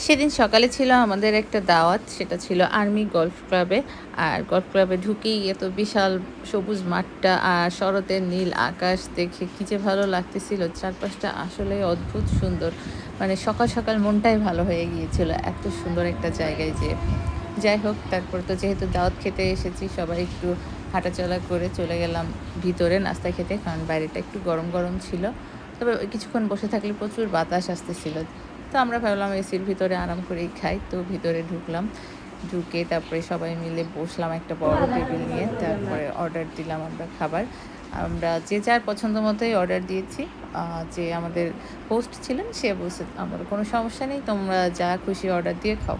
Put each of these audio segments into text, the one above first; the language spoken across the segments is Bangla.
সেদিন সকালে ছিল আমাদের একটা দাওয়াত, সেটা ছিল আর্মি গলফ ক্লাবে। আর গলফ ক্লাবে ঢুকেই এত বিশাল সবুজ মাঠটা আর শরতের নীল আকাশ দেখে কী যে ভালো লাগতেছিল। চারপাশটা আসলেই অদ্ভুত সুন্দর। মানে সকাল সকাল মনটাই ভালো হয়ে গিয়েছিল এত সুন্দর একটা জায়গায় যেয়ে। যাই হোক, তারপর তো যেহেতু দাওয়াত খেতে এসেছি, সবাই একটু হাঁটাচলা করে চলে গেলাম ভিতরে নাস্তা খেতে, কারণ বাইরেটা একটু গরম গরম ছিল। তবে কিছুক্ষণ বসে থাকলে প্রচুর বাতাস আসতেছিল। তো আমরা ভাবলাম এসির ভিতরে আরাম করেই খাই। তো ভিতরে ঢুকলাম, ঢুকে তারপরে সবাই মিলে বসলাম একটা বড় টেবিল নিয়ে। তারপরে অর্ডার দিলাম আমরা খাবার। আমরা যে যার পছন্দ মতোই অর্ডার দিয়েছি। যে আমাদের হোস্ট ছিলেন সে বলছে, আমার কোনো সমস্যা নেই, তোমরা যা খুশি অর্ডার দিয়ে খাও।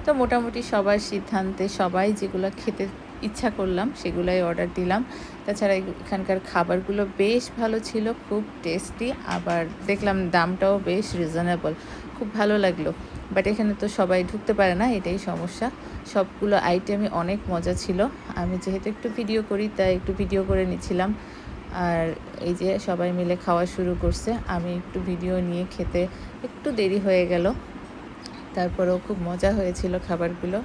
তো মোটামুটি সবার সিদ্ধান্তে সবাই যেগুলো খেতে ইচ্ছা করলাম সেগুলাই অর্ডার দিলাম। তাছাড়া এখানকার খাবারগুলো বেশ ভালো ছিল, খুব টেস্টি। আবার দেখলাম দামটাও বেশ রিজনেবল, খুব ভালো লাগলো। বাট এখানে তো সবাই ঢুকতে পারে না, এটাই সমস্যা। সবগুলো আইটেমই অনেক মজা ছিল। আমি যেহেতু একটু ভিডিও করি তাই একটু ভিডিও করে নিচ্ছিলাম। আর এই যে সবাই মিলে খাওয়া শুরু করছে, আমি একটু ভিডিও নিয়ে খেতে একটু দেরি হয়ে গেল। তারপরেও খুব মজা হয়েছিল খাবারগুলো।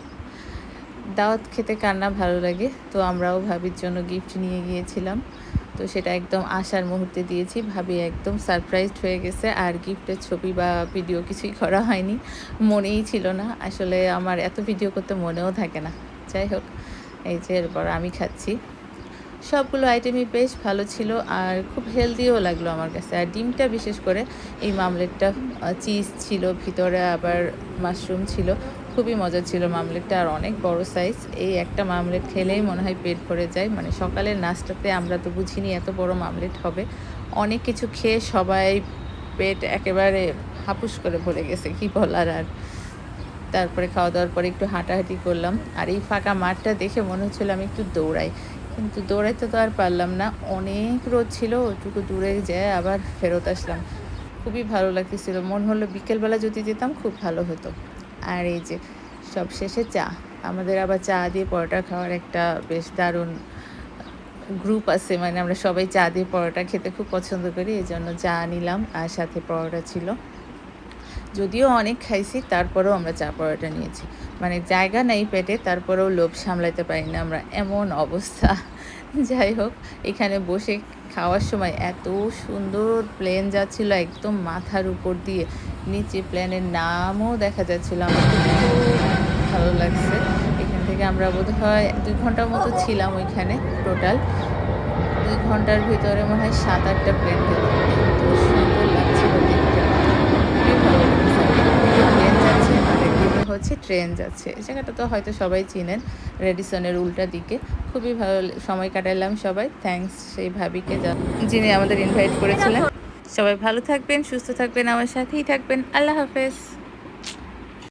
দাওয়াত খেতে কার না ভালো লাগে। তো আমরাও ভাবির জন্য গিফট নিয়ে গিয়েছিলাম। তো সেটা একদম আসার মুহূর্তে দিয়েছি। ভাবি একদম সারপ্রাইজড হয়ে গেছে। আর গিফটের ছবি বা ভিডিও কিছুই করা হয়নি, মনেই ছিল না। আসলে আমার এত ভিডিও করতে মনেও থাকে না। যাই হোক, এই যে এরপর আমি খাচ্ছি। সবগুলো আইটেমই বেশ ভালো ছিল আর খুব হেলদিও লাগলো আমার কাছে। আর ডিমটা বিশেষ করে, এই মামলেটটা চিজ ছিল ভিতরে, আবার মাশরুম ছিল। খুবই মজা ছিল মামলেটটা, আর অনেক বড় সাইজ। এই একটা মামলেট খেলেই মনে হয় পেট ভরে যায়। মানে সকালের নাস্তাতে আমরা তো বুঝিনি এত বড় মামলেট হবে। অনেক কিছু খেয়ে সবাই পেট একেবারে হাপুস করে ভরে গেছে, কি বলার আর। তারপরে খাওয়া দাওয়ার পরে একটু হাঁটাহাঁটি করলাম। আর এই ফাঁকা মাঠটা দেখে মনে হচ্ছিল আমি একটু দৌড়াই, কিন্তু দৌড়াইতে তো আর পারলাম না, অনেক রোদ ছিল। ওইটুকু দূরে যেয়ে আবার ফেরত আসলাম। খুবই ভালো লাগতেছিল, মন হলো বিকেলবেলা যদি যেতাম খুব ভালো হতো। আর এই যে সব শেষে চা। আমাদের আবার চা দিয়ে পরোটা খাওয়ার একটা বেশ দারুণ গ্রুপ আছে, মানে আমরা সবাই চা দিয়ে পরোটা খেতে খুব পছন্দ করি, এই জন্য চা নিলাম আর সাথে পরোটা ছিল। যদিও অনেক খাইছি, তারপরেও আমরা চা পরোটা নিয়েছি। মানে জায়গা নেই পেটে, তারপরেও লোভ সামলাতে পারি না আমরা, এমন অবস্থা। যাই হোক, এখানে বসে খাওয়ার সময় এত সুন্দর প্লেন যাচ্ছিল একদম মাথার উপর দিয়ে, নিচে প্লেনের নামও দেখা যাচ্ছিল। আমার তো খুব ভালো লাগছে। এখান থেকে আমরা বোধহয় 2 ঘন্টার মতো ছিলাম ওইখানে টোটাল। 2 ঘন্টার ভিতরে মনে হয় 7-8টা প্লেন গেল। এত সুন্দর লাগছিল দেখতে, খুবই ভালো লাগছে। একদিকে প্লেন যাচ্ছে আর একদিকে হচ্ছে ট্রেন যাচ্ছে। এই জায়গাটা তো হয়তো সবাই চিনেন, রেডিসনের উল্টা দিকে। খুবই ভালো সময় কাটালাম সবাই। থ্যাঙ্কস সেই ভাবিকে যিনি আমাদের ইনভাইট করেছিলেন। সবাই ভালো থাকবেন, সুস্থ থাকবেন, আমার সাথেই থাকবেন। আল্লাহ হাফেজ।